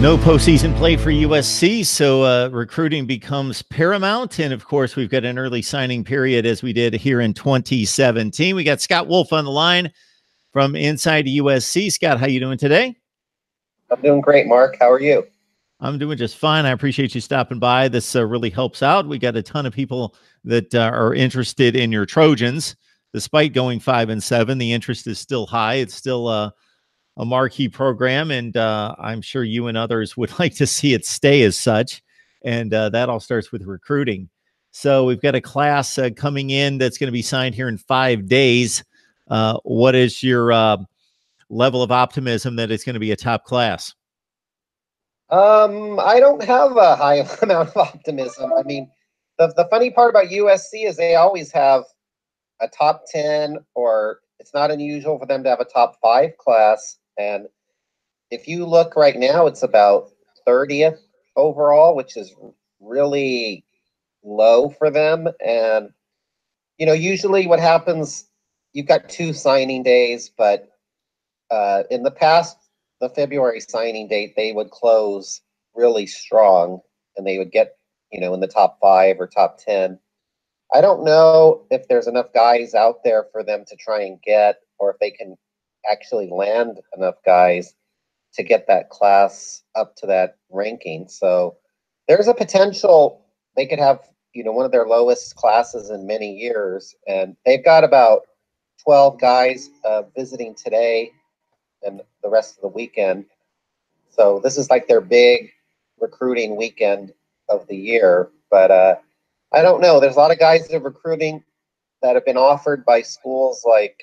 No postseason play for USC, so recruiting becomes paramount. And of course, we've got an early signing period as we did here in 2017. We got Scott Wolf on the line from inside USC. Scott, how you doing today? I'm doing great, Mark. How are you? I'm doing just fine. I appreciate you stopping by. This really helps out. We got a ton of people that are interested in your Trojans. Despite going 5-7, the interest is still high. It's still a marquee program, and I'm sure you and others would like to see it stay as such. And that all starts with recruiting. So we've got a class coming in that's going to be signed here in 5 days. What is your level of optimism that it's going to be a top class? I don't have a high amount of optimism. I mean, the funny part about USC is they always have a top 10, or it's not unusual for them to have a top 5 class. And if you look right now, it's about 30th overall, which is really low for them. And, usually what happens, you've got 2 signing days, but in the past, the February signing date, they would close really strong and they would get, in the top 5 or top 10. I don't know if there's enough guys out there for them to try and get, or if they can actually land enough guys to get that class up to that ranking. So there's a potential they could have, one of their lowest classes in many years. And they've got about 12 guys visiting today and the rest of the weekend. So this is like their big recruiting weekend of the year. But I don't know. There's a lot of guys that are recruiting that have been offered by schools like,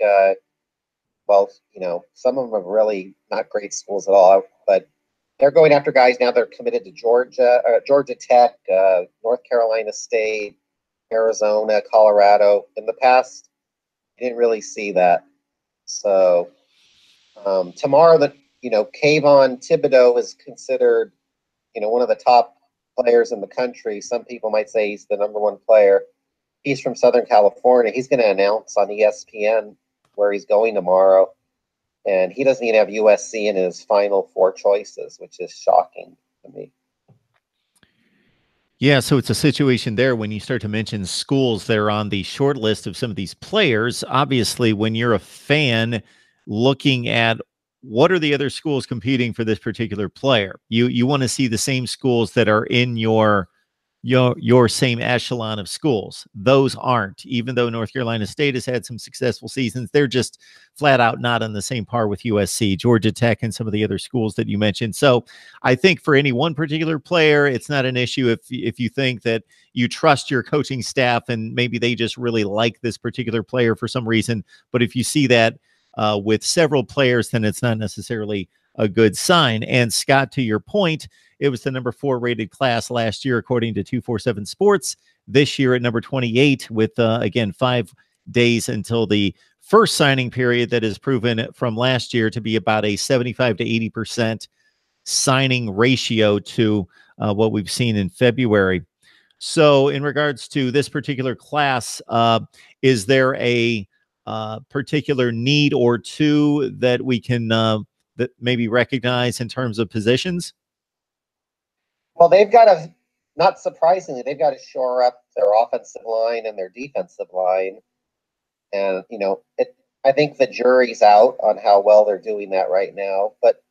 some of them are really not great schools at all, but they're going after guys now that are committed to Georgia Tech, North Carolina State, Arizona, Colorado. In the past, you didn't really see that. So tomorrow, Kayvon Thibodeau is considered, one of the top players in the country. Some people might say he's the number 1 player. He's from Southern California. He's going to announce on ESPN where he's going tomorrow. And he doesn't even have USC in his final 4 choices, which is shocking to me. Yeah, so it's a situation there when you start to mention schools that are on the short list of some of these players. Obviously, when you're a fan looking at what are the other schools competing for this particular player, you want to see the same schools that are in your same echelon of schools. Those aren't. Even though North Carolina State has had some successful seasons, they're just flat out not on the same par with USC, Georgia Tech, and some of the other schools that you mentioned. So I think for any one particular player, it's not an issue if you think that you trust your coaching staff and maybe they just really like this particular player for some reason. But if you see that with several players, then it's not necessarily a good sign. And Scott, to your point, it was the number 4 rated class last year, according to 247 Sports. This year at number 28, with again 5 days until the first signing period that is proven from last year to be about a 75 to 80% signing ratio to what we've seen in February. So in regards to this particular class, is there a particular need or two that we can that maybe recognize in terms of positions? Well, not surprisingly, they've got to shore up their offensive line and their defensive line. And, I think the jury's out on how well they're doing that right now. But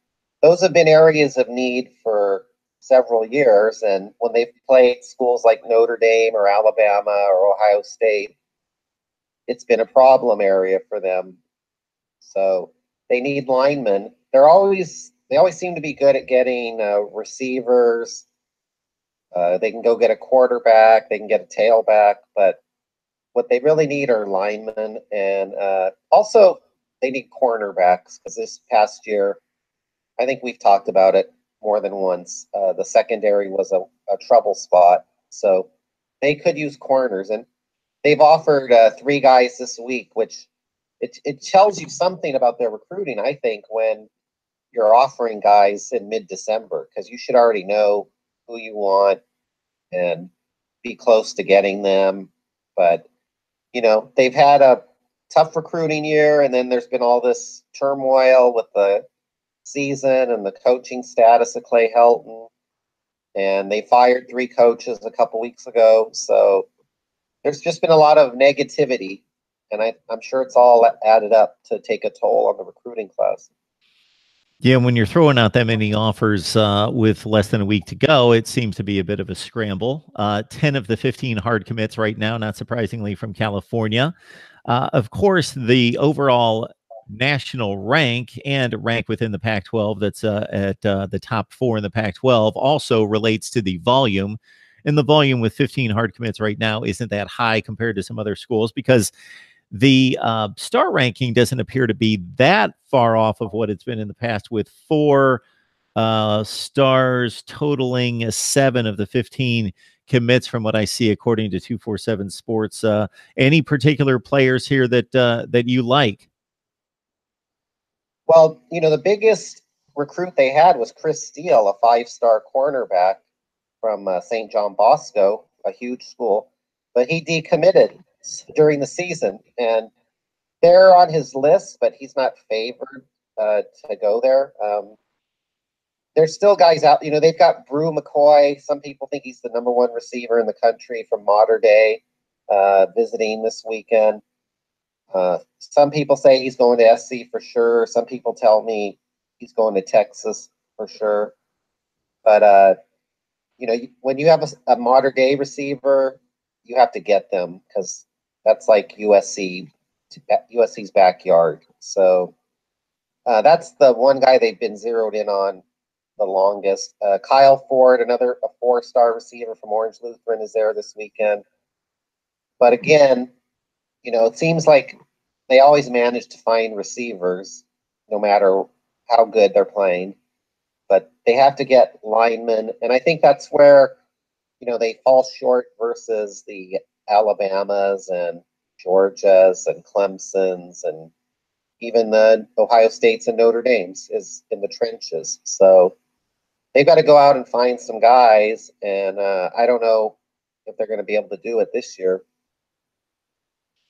those have been areas of need for several years. And when they've played schools like Notre Dame or Alabama or Ohio State, it's been a problem area for them. So they need linemen. They always seem to be good at getting receivers. They can go get a quarterback. They can get a tailback. But what they really need are linemen. And also they need cornerbacks, because this past year, I think we've talked about it more than once. The secondary was a trouble spot. So they could use corners. And they've offered 3 guys this week, which it tells you something about their recruiting, I think, when you're offering guys in mid-December, because you should already know who you want and be close to getting them. But, they've had a tough recruiting year, and then there's been all this turmoil with the season and the coaching status of Clay Helton. And they fired 3 coaches a couple weeks ago. So there's just been a lot of negativity. And I'm sure it's all added up to take a toll on the recruiting class. Yeah, when you're throwing out that many offers with less than a week to go, it seems to be a bit of a scramble. 10 of the 15 hard commits right now, not surprisingly, from California. Of course, the overall national rank and rank within the Pac-12 that's at the top 4 in the Pac-12 also relates to the volume. And the volume with 15 hard commits right now isn't that high compared to some other schools because the star ranking doesn't appear to be that far off of what it's been in the past, with 4 stars totaling 7 of the 15 commits from what I see, according to 247 Sports. Any particular players here that you like? Well, the biggest recruit they had was Chris Steele, a 5-star cornerback from St. John Bosco, a huge school, but he decommitted during the season, and they're on his list, but he's not favored to go there. There's still guys out. They've got Brew McCoy. Some people think he's the #1 receiver in the country from Mater Dei, visiting this weekend. Some people say he's going to SC for sure. Some people tell me he's going to Texas for sure. But when you have a Mater Dei receiver, you have to get them because that's like USC's backyard. So that's the one guy they've been zeroed in on the longest. Kyle Ford, a 4-star receiver from Orange Lutheran, is there this weekend. But again, it seems like they always manage to find receivers, no matter how good they're playing. But they have to get linemen, and I think that's where they fall short versus the Alabamas and Georgias and Clemsons and even the Ohio States and Notre Dames is in the trenches. So they've got to go out and find some guys, and I don't know if they're going to be able to do it this year.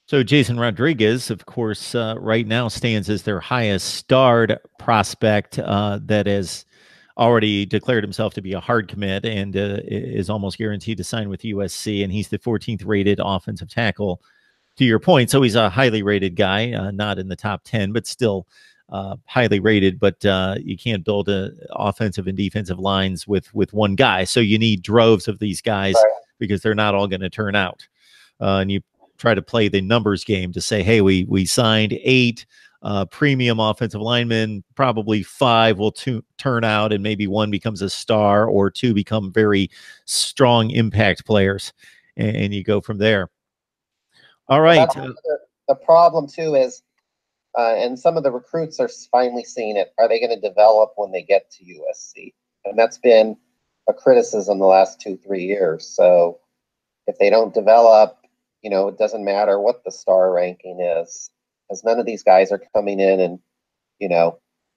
So Jason Rodriguez, of course, right now stands as their highest starred prospect that has already declared himself to be a hard commit and is almost guaranteed to sign with USC. And he's the 14th rated offensive tackle, to your point. So he's a highly rated guy, not in the top 10, but still highly rated. But you can't build offensive and defensive lines with one guy. So you need droves of these guys because they're not all going to turn out. And you try to play the numbers game to say, hey, we signed 8 premium offensive linemen, probably 5 will turn out and maybe 1 becomes a star or 2 become very strong impact players, and you go from there. All right. The problem too is, and some of the recruits are finally seeing it, are they going to develop when they get to USC? And that's been a criticism the last 2-3 years. So if they don't develop, it doesn't matter what the star ranking is, because none of these guys are coming in and,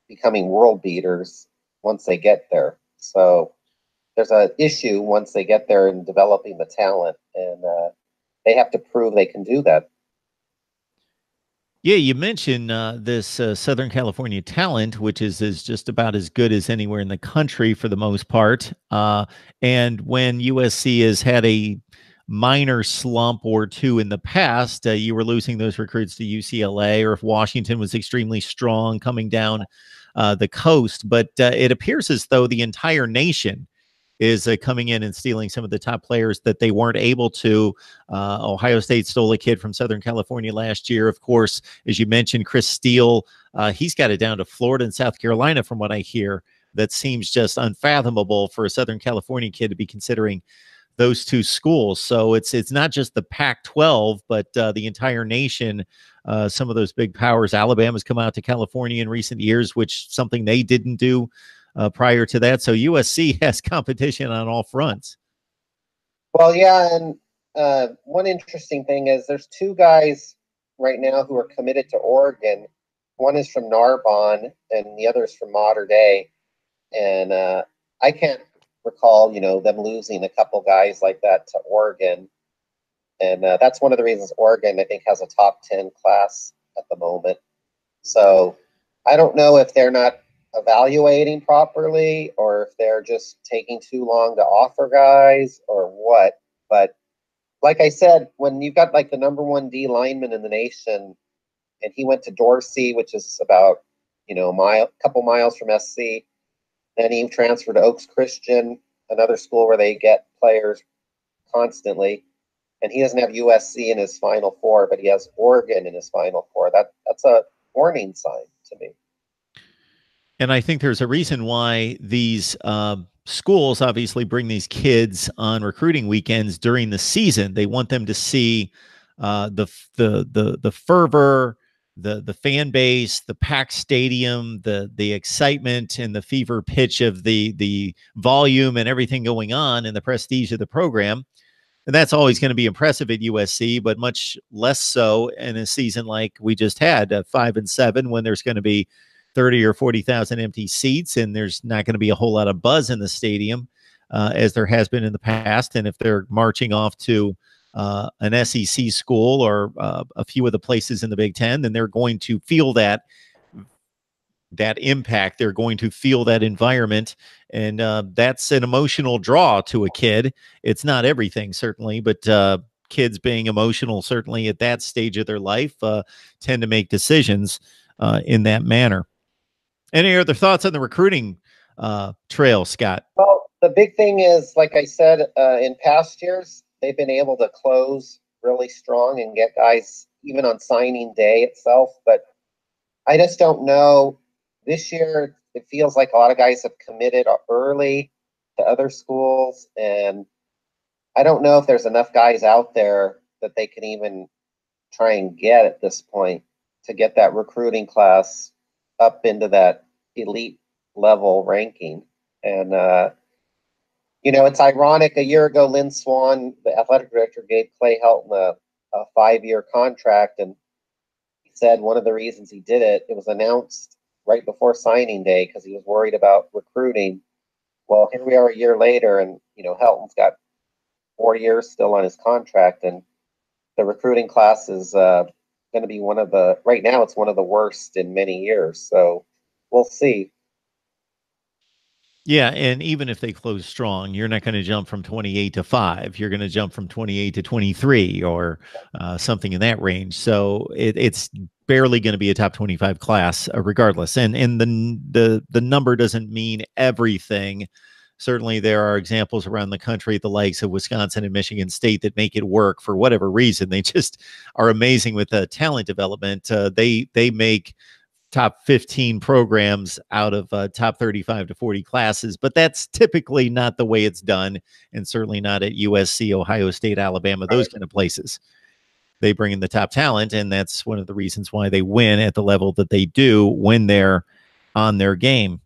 becoming world beaters once they get there. So there's an issue once they get there in developing the talent, and they have to prove they can do that. Yeah, you mentioned this Southern California talent, which is just about as good as anywhere in the country for the most part. And when USC has had a minor slump or 2 in the past, you were losing those recruits to UCLA, or if Washington was extremely strong coming down the coast. But it appears as though the entire nation is coming in and stealing some of the top players that they weren't able to. Ohio State stole a kid from Southern California last year. Of course, as you mentioned, Chris Steele, he's got it down to Florida and South Carolina from what I hear. That seems just unfathomable for a Southern California kid to be considering those 2 schools. So it's not just the Pac-12, but the entire nation. Some of those big powers. Alabama's come out to California in recent years, which something they didn't do prior to that. So USC has competition on all fronts. Well, yeah, and one interesting thing is there's 2 guys right now who are committed to Oregon. One is from Narbonne, and the other is from Mater Dei. And I can't recall, them losing a couple guys like that to Oregon. And that's one of the reasons Oregon, I think, has a top 10 class at the moment. So I don't know if they're not evaluating properly or if they're just taking too long to offer guys or what. But like I said, when you've got like the number one D lineman in the nation, and he went to Dorsey, which is about couple miles from SC. Then he transferred to Oaks Christian, another school where they get players constantly. And he doesn't have USC in his Final Four, but he has Oregon in his Final Four. That's a warning sign to me. And I think there's a reason why these schools obviously bring these kids on recruiting weekends during the season. They want them to see the fervor, the fan base, the packed stadium, the excitement, and the fever pitch of the volume and everything going on, and the prestige of the program. And that's always going to be impressive at USC, but much less so in a season like we just had, 5-7, when there's going to be 30 or 40,000 empty seats, and there's not going to be a whole lot of buzz in the stadium as there has been in the past. And if they're marching off to an SEC school or a few of the places in the Big Ten, then they're going to feel that impact. They're going to feel that environment, and that's an emotional draw to a kid. It's not everything, certainly, but kids being emotional, certainly at that stage of their life, tend to make decisions in that manner. Any other thoughts on the recruiting trail, Scott? Well, the big thing is, like I said, in past years, they've been able to close really strong and get guys even on signing day itself. But I just don't know. This year, it feels like a lot of guys have committed early to other schools, and I don't know if there's enough guys out there that they can even try and get at this point to get that recruiting class up into that elite level ranking. And, it's ironic. A year ago, Lynn Swan, the athletic director, gave Clay Helton a 5-year contract, and he said one of the reasons he did it was announced right before signing day because he was worried about recruiting. Well, here we are a year later, and Helton's got 4 years still on his contract, and the recruiting class is going to be right now it's one of the worst in many years. So we'll see. Yeah, and even if they close strong, you're not going to jump from 28 to 5. You're going to jump from 28 to 23 or something in that range. So it's barely going to be a top 25 class, regardless. And the number doesn't mean everything. Certainly, there are examples around the country, the likes of Wisconsin and Michigan State, that make it work for whatever reason. They just are amazing with talent development. They make top 15 programs out of top 35 to 40 classes, but that's typically not the way it's done, and certainly not at USC, Ohio State, Alabama, those kind of places. They bring in the top talent, and that's one of the reasons why they win at the level that they do when they're on their game.